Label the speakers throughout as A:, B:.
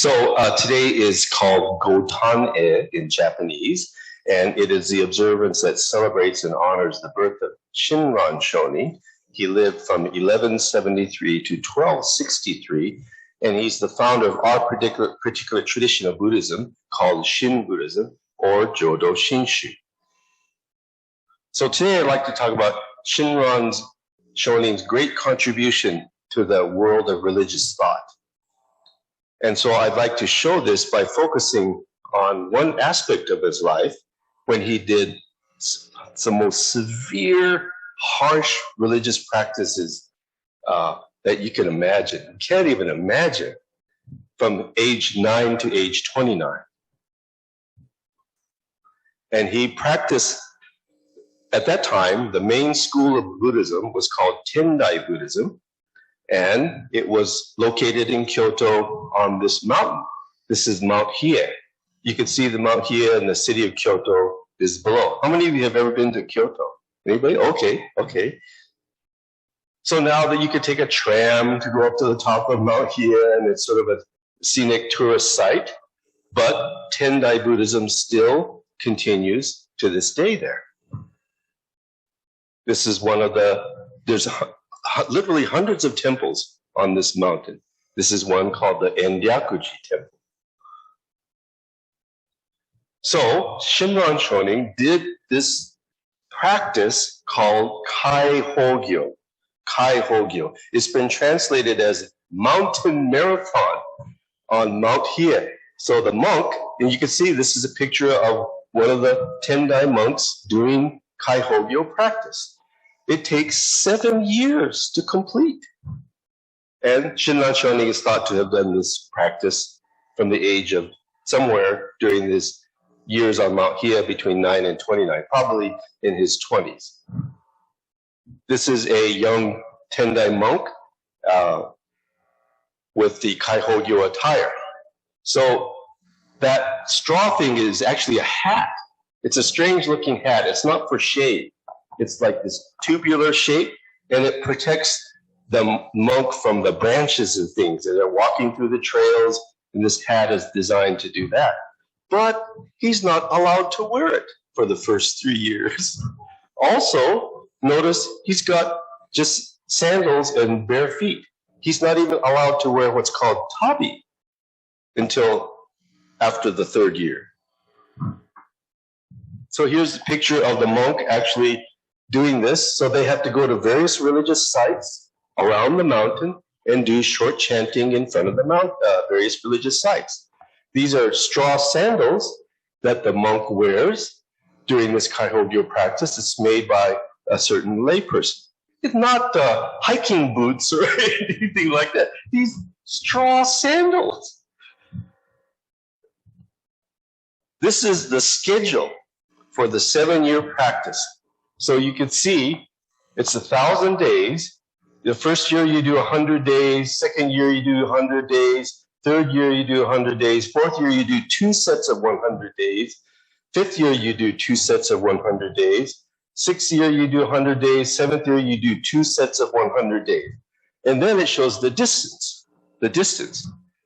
A: Today is called Gotan-e in Japanese, and it is the observance that celebrates and honors the birth of Shinran Shonen. He lived from 1173 to 1263, and he's the founder of our particular tradition of Buddhism called Shin Buddhism or Jodo Shinsho. So today I'd like to talk about Shinran Shonen's great contribution to the world of religious thought. And so I'd like to show this by focusing on one aspect of his life when he did some most severe, harsh religious practices that you can imagine. You can't even imagine, from age 9 to age 29. And he practiced, at that time, the main school of Buddhism was called Tendai Buddhism. And it was located in Kyoto on this mountain. This is Mount Hiei. You can see the Mount Hiei in the city of Kyoto is below. How many of you have ever been to Kyoto? Anybody? Okay. So now that you could take a tram to go up to the top of Mount Hiei, and it's sort of a scenic tourist site, but Tendai Buddhism still continues to this day there. This is one of there's literally hundreds of temples on this mountain. This is one called the Endyakuji Temple. So Shinran Shonen did this practice called Kai Hogyo. Kai Hogyo. It's been translated as mountain marathon on Mount Hiei. So the monk, and you can see this is a picture of one of the Tendai monks doing Kai Hogyo practice. It takes 7 years to complete. And Shinran Shonen is thought to have done this practice from the age of somewhere during his years on Mount Hiei between 9 and 29, probably in his 20s. This is a young Tendai monk with the Kai Hogyo attire. So that straw thing is actually a hat. It's a strange looking hat. It's not for shade. It's like this tubular shape, and it protects the monk from the branches and things. And they're walking through the trails, and this hat is designed to do that. But he's not allowed to wear it for the first 3 years. Also, notice he's got just sandals and bare feet. He's not even allowed to wear what's called tabi until after the 3rd year. So here's the picture of the monk actually doing this. So they have to go to various religious sites around the mountain and do short chanting in front of the various religious sites. These are straw sandals that the monk wears during this Kai Hogyo practice. It's made by a certain layperson. It's not hiking boots or anything like that. These straw sandals. This is the schedule for the 7-year practice. So you can see it's 1,000 days. The first year you do 100 days, second year you do 100 days, third year you do 100 days, fourth year you do 2 sets of 100 days, fifth year you do 2 sets of 100 days, sixth year you do 100 days, seventh year you do 2 sets of 100 days. And then it shows the distance.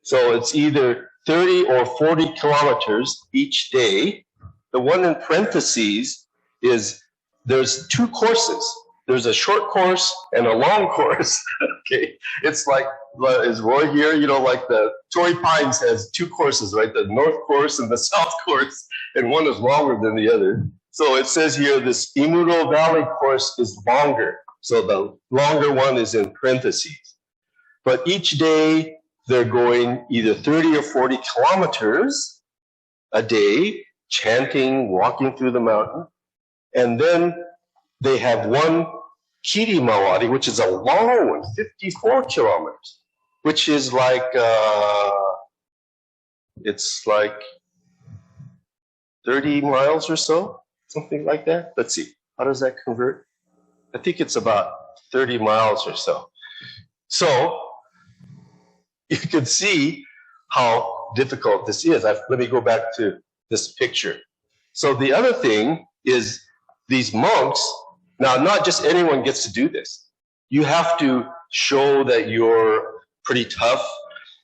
A: So it's either 30 or 40 kilometers each day. The one in parentheses is there's 2 courses. There's a short course and a long course. Okay, it's like, is Roy here? You know, like the Torrey Pines has 2 courses, right? The north course and the south course, and one is longer than the other. So it says here this Imuro Valley course is longer. So the longer one is in parentheses. But each day they're going either 30 or 40 kilometers a day, chanting, walking through the mountain. And then they have one Kiri Mawari, which is a long one, 54 kilometers, which is like, it's like 30 miles or so, something like that. Let's see, how does that convert? I think it's about 30 miles or so. So you can see how difficult this is. Let me go back to this picture. So the other thing is these monks, now not just anyone gets to do this. You have to show that you're pretty tough,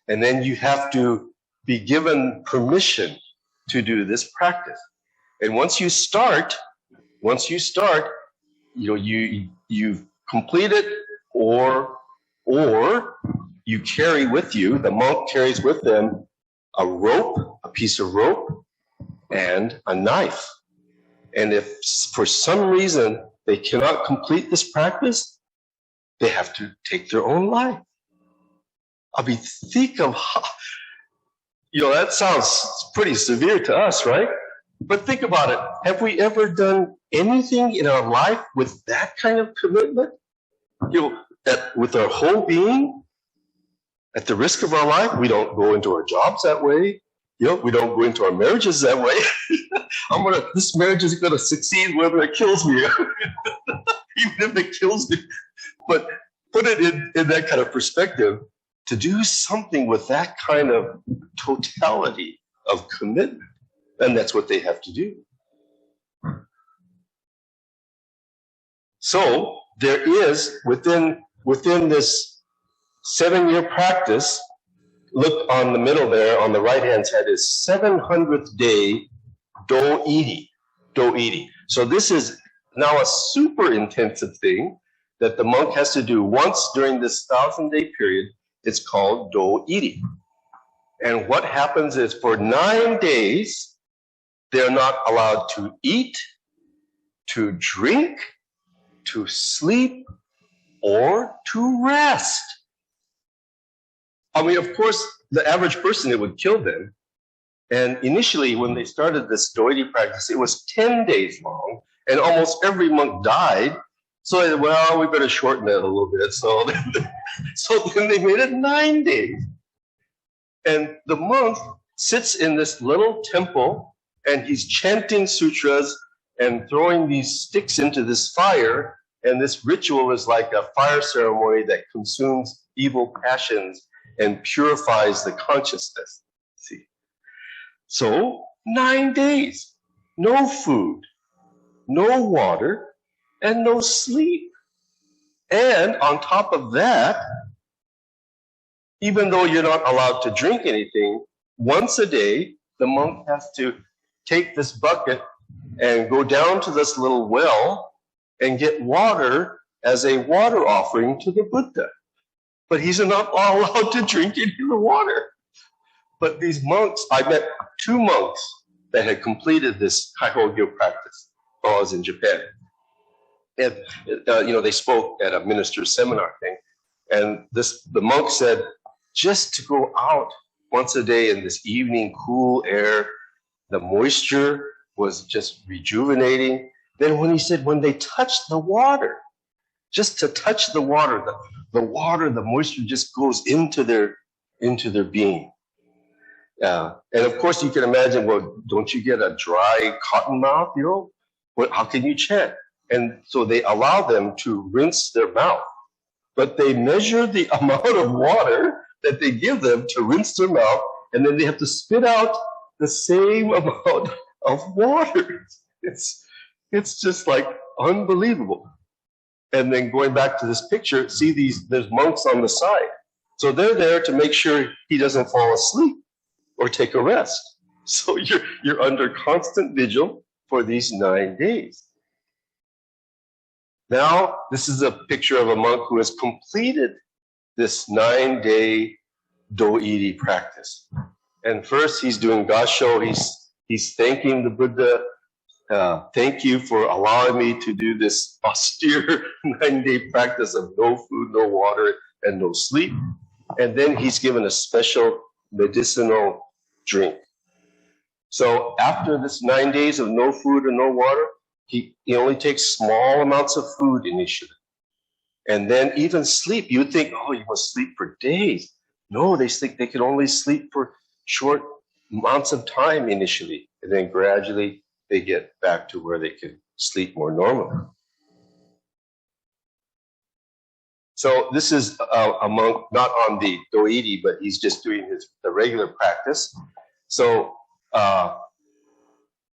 A: and then you have to be given permission to do this practice. And once you start, you've completed, or you carry with you, the monk carries with them a rope, a piece of rope, and a knife. And if for some reason they cannot complete this practice, they have to take their own life. I mean, think of how, that sounds pretty severe to us, right? But think about it. Have we ever done anything in our life with that kind of commitment? With our whole being, at the risk of our life? We don't go into our jobs that way. We don't go into our marriages that way. This marriage is gonna succeed whether it kills me, even if it kills me. But put it in that kind of perspective, to do something with that kind of totality of commitment, and that's what they have to do. So there is within this 7-year practice. Look on the middle there, on the right-hand side, is 700th day do-iri. So this is now a super intensive thing that the monk has to do once during this 1,000-day period. It's called do-iri. And what happens is for 9 days, they're not allowed to eat, to drink, to sleep, or to rest. I mean, of course, the average person, it would kill them. And initially, when they started this do-iri practice, it was 10 days long, and almost every monk died. So they said, well, we better shorten it a little bit. So then they made it 9 days. And the monk sits in this little temple, and he's chanting sutras and throwing these sticks into this fire. And this ritual is like a fire ceremony that consumes evil passions and purifies the consciousness. See? So 9 days, no food, no water, and no sleep. And on top of that, even though you're not allowed to drink anything, once a day, the monk has to take this bucket and go down to this little well and get water as a water offering to the Buddha. But he's not allowed to drink any of the water. But these monks, I met 2 monks that had completed this Kaihogyo practice while I was in Japan. And they spoke at a minister's seminar thing, and the monk said, just to go out once a day in this evening cool air, the moisture was just rejuvenating. Then when they touched the water, just to touch the water, the moisture just goes into their being. And of course, you can imagine, well, don't you get a dry cotton mouth? How can you chant? And so they allow them to rinse their mouth, but they measure the amount of water that they give them to rinse their mouth, and then they have to spit out the same amount of water. It's just like unbelievable. And then going back to this picture, see there's monks on the side. So they're there to make sure he doesn't fall asleep or take a rest. So you're under constant vigil for these 9 days. Now, this is a picture of a monk who has completed this 9-day do-iri practice. And first he's doing gasho, he's thanking the Buddha, thank you for allowing me to do this austere 9-day practice of no food, no water, and no sleep. And then he's given a special medicinal drink. So after this 9 days of no food and no water, he only takes small amounts of food initially. And then even sleep, you'd think, oh, you must sleep for days. No, they think they can only sleep for short amounts of time initially. And then gradually they get back to where they can sleep more normally. So this is a monk, not on the do-iri, but he's just doing the regular practice. So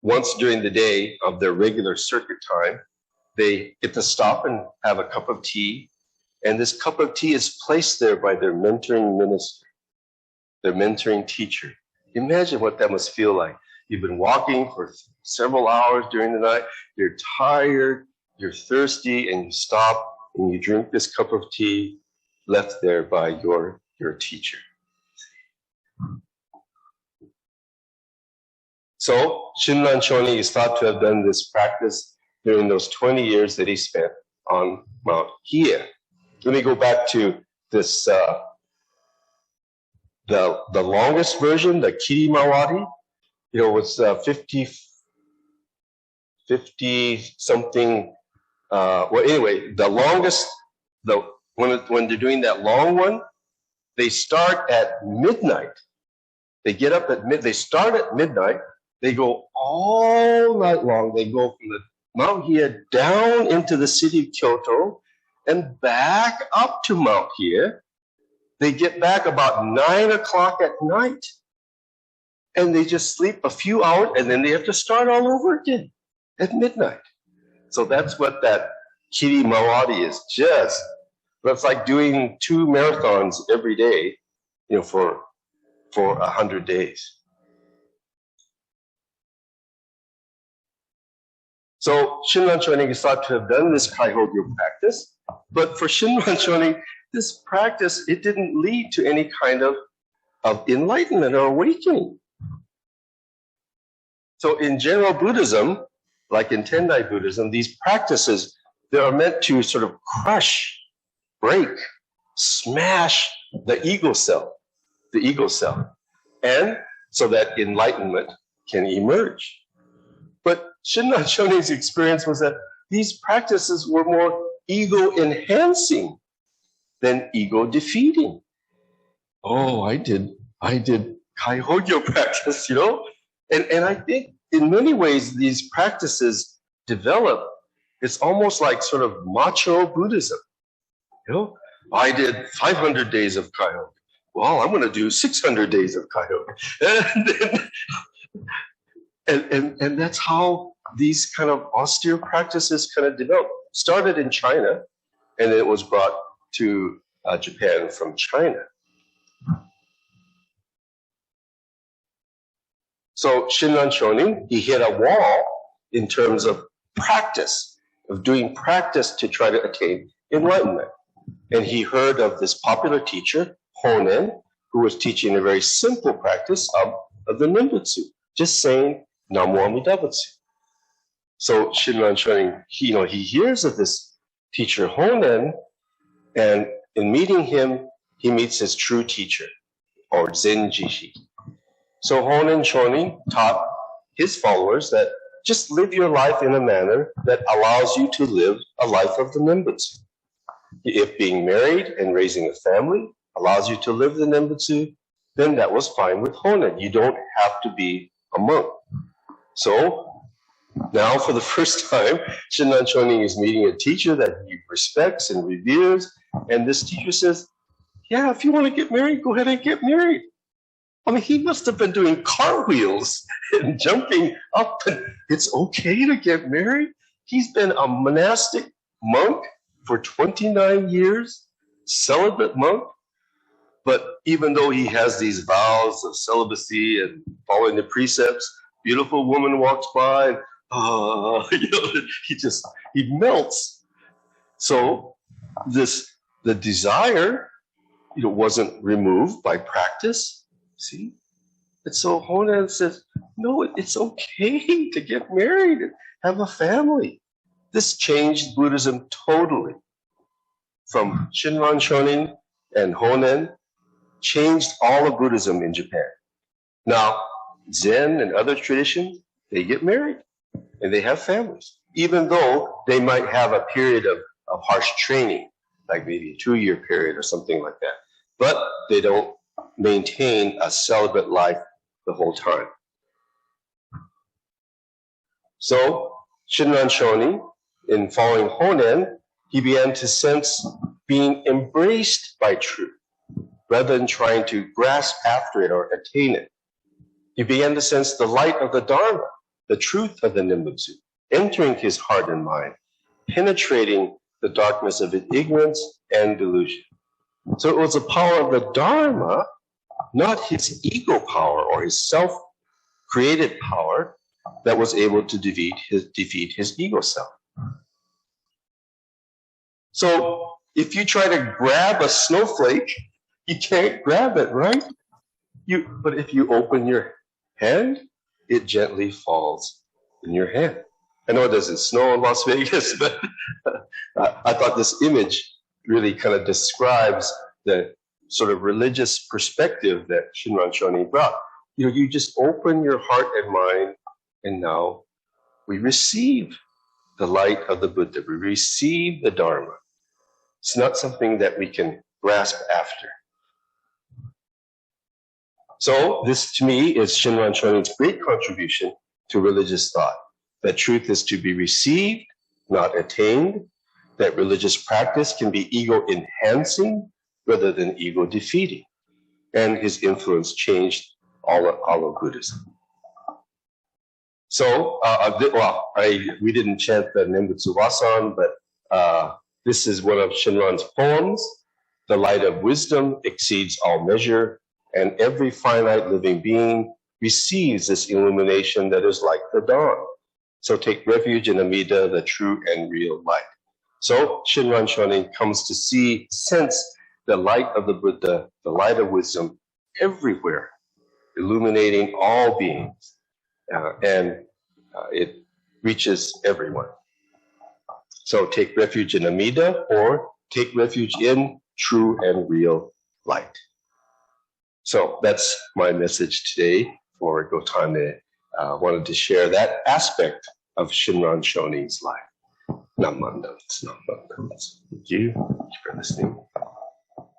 A: once during the day of their regular circuit time, they get to stop and have a cup of tea. And this cup of tea is placed there by their mentoring minister, their mentoring teacher. Imagine what that must feel like. You've been walking for several hours during the night, you're tired, you're thirsty, and you stop and you drink this cup of tea left there by your teacher. So Shinran Shonen is thought to have done this practice during those 20 years that he spent on Mount Hiei. Let me go back to this, the longest version, the Kiri Mawari, was 50 something. Well, anyway, the longest, when they're doing that long one, they start at midnight. They get up at they start at midnight. They go all night long. They go from the Mount Hiei down into the city of Kyoto and back up to Mount Hiei. They get back about 9 o'clock at night. And they just sleep a few hours, and then they have to start all over again at midnight. So that's what that Kiri Mawari is. That's like doing 2 marathons every day, for 100 days. So Shinran Shonen is thought to have done this Kaihogyo practice, but for Shinran Shonen, this practice, it didn't lead to any kind of enlightenment or awakening. So in general Buddhism, like in Tendai Buddhism, these practices, they are meant to sort of crush, break, smash the ego self, and so that enlightenment can emerge. But Shinran Shonen's experience was that these practices were more ego-enhancing than ego-defeating. Oh, I did Kaihogyo practice, And I think in many ways these practices develop, it's almost like sort of macho Buddhism. I did 500 days of Kaihogyo. Well, I'm going to do 600 days of Kaihogyo. And that's how these kind of austere practices kind of developed. Started in China, and it was brought to Japan from China. So Shinran Shonen, he hit a wall in terms of practice, of doing practice to try to attain enlightenment. And he heard of this popular teacher, Honen, who was teaching a very simple practice of the Nimbutsu, just saying Namo Amida Butsu. So Shinran Shonen, he hears of this teacher Honen, and in meeting him, he meets his true teacher, or Zenjishi. So Honen Shonin taught his followers that just live your life in a manner that allows you to live a life of the Nimbutsu. If being married and raising a family allows you to live the Nimbutsu, then that was fine with Honen. You don't have to be a monk. So now for the first time, Shinran Shonin is meeting a teacher that he respects and reveres, and this teacher says, yeah, if you want to get married, go ahead and get married. I mean, he must have been doing cartwheels and jumping up. And it's okay to get married. He's been a monastic monk for 29 years, celibate monk. But even though he has these vows of celibacy and following the precepts, beautiful woman walks by, and he melts. So the desire, wasn't removed by practice. See? And so Honen says, no, it's okay to get married and have a family. This changed Buddhism totally. From Shinran Shonin and Honen, changed all of Buddhism in Japan. Now, Zen and other traditions, they get married and they have families, even though they might have a period of harsh training, like maybe a 2-year period or something like that. But they don't maintain a celibate life the whole time. So Shinran Shonin, in following Honen, he began to sense being embraced by truth rather than trying to grasp after it or attain it. He began to sense the light of the Dharma, the truth of the Nimbutsu, entering his heart and mind, penetrating the darkness of his ignorance and delusion. So it was the power of the Dharma not his ego power or his self-created power that was able to defeat his ego self. So if you try to grab a snowflake, you can't grab it, right? But if you open your hand, it gently falls in your hand. I know it doesn't snow in Las Vegas, but I thought this image really kind of describes the sort of religious perspective that Shinran Shonen brought. You just open your heart and mind, and now we receive the light of the Buddha. We receive the Dharma. It's not something that we can grasp after. So this, to me, is Shinran Shonen's great contribution to religious thought. That truth is to be received, not attained. That religious practice can be ego-enhancing rather than ego-defeating. And his influence changed all of Buddhism. So, we didn't chant the Nembutsu Wasan, but this is one of Shinran's poems. The light of wisdom exceeds all measure, and every finite living being receives this illumination that is like the dawn. So take refuge in Amida, the true and real light. So Shinran Shonen comes to sense the light of the Buddha, the light of wisdom everywhere, illuminating all beings, and it reaches everyone. So take refuge in Amida, or take refuge in true and real light. So that's my message today for Gotane. Wanted to share that aspect of Shinran Shonen's life. Namandans. Thank you for listening.